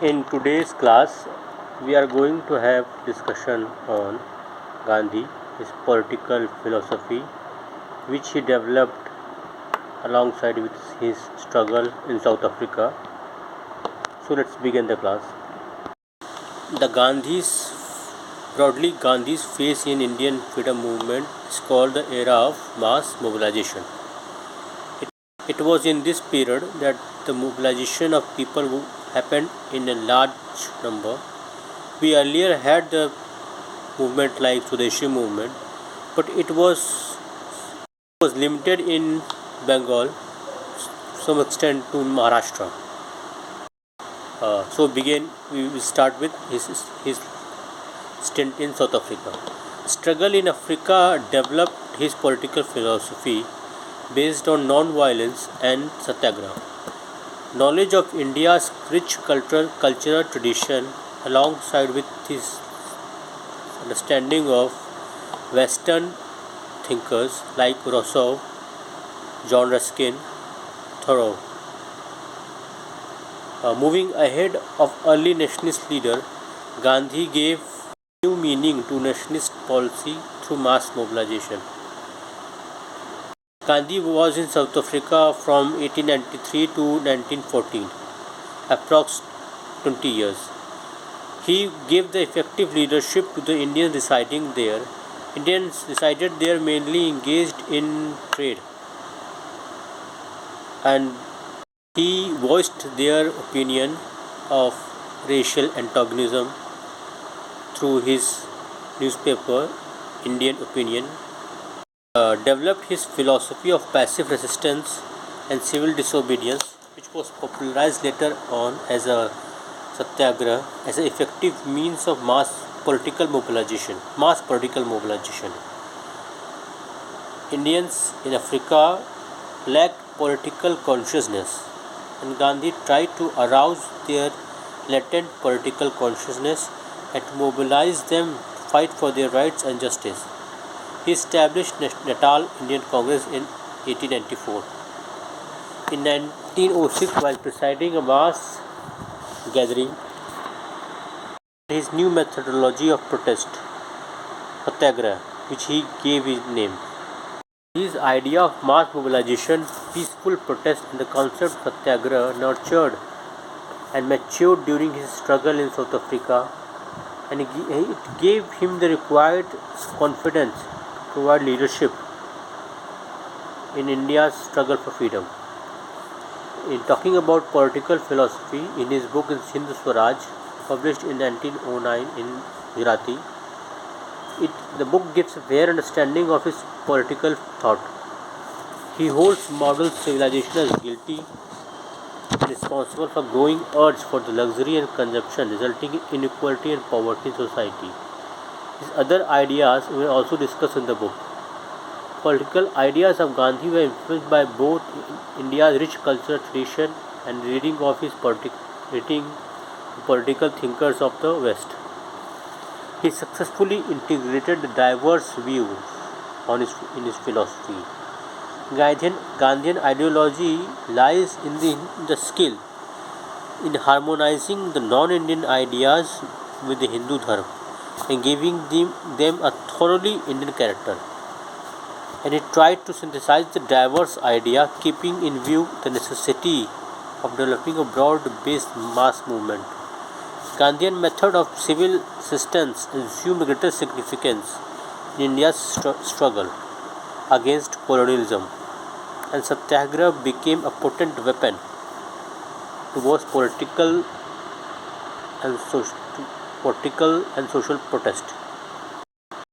In today's class, we are going to have discussion on Gandhi, his political philosophy, which he developed alongside with his struggle in South Africa. So let's begin the class. The Gandhi's broadly Gandhi's phase in Indian freedom movement is called the era of mass mobilization. It was in this period that the mobilization of people who happened in a large number. We earlier had the movement like Swadeshi movement, but it was limited in Bengal, some extent to Maharashtra. So begin we will start with his stint in South Africa. Struggle in Africa developed his political philosophy based on non-violence and satyagraha. Knowledge of India's rich cultural tradition alongside with his understanding of Western thinkers like Rousseau, John Ruskin, Thoreau. Moving ahead of early nationalist leader, Gandhi gave new meaning to nationalist policy through mass mobilization. Gandhi was in South Africa from 1893 to 1914, approx 20 years. He gave the effective leadership to the Indians residing there. Indians resided there mainly engaged in trade, and he voiced their opinion of racial antagonism through his newspaper, Indian Opinion. Developed his philosophy of passive resistance and civil disobedience, which was popularized later on as a satyagraha as an effective means of mass political mobilization. Indians in Africa lacked political consciousness, and Gandhi tried to arouse their latent political consciousness and to mobilize them to fight for their rights and justice. He established Natal Indian Congress in 1894. In 1906, while presiding a mass gathering, his new methodology of protest, satyagraha, which he gave his name. His idea of mass mobilization, peaceful protest, and the concept of satyagraha nurtured and matured during his struggle in South Africa, and it gave him the required confidence to provide leadership in India's struggle for freedom. In talking about political philosophy, in his book Sindh Swaraj, published in 1909 in Gujarati, the book gives a fair understanding of his political thought. He holds modern civilization as guilty and responsible for growing urge for the luxury and consumption, resulting in inequality and poverty in society. His other ideas were also discussed in the book. Political ideas of Gandhi were influenced by both India's rich cultural tradition and reading of his political thinkers of the West. He successfully integrated the diverse views in his philosophy. Gandhian ideology lies in the skill in harmonizing the non-Indian ideas with the Hindu Dharma and giving them a thoroughly Indian character. And he tried to synthesize the diverse idea, keeping in view the necessity of developing a broad-based mass movement. Gandhian method of civil resistance assumed greater significance in India's struggle against colonialism, and satyagraha became a potent weapon towards political and social protest.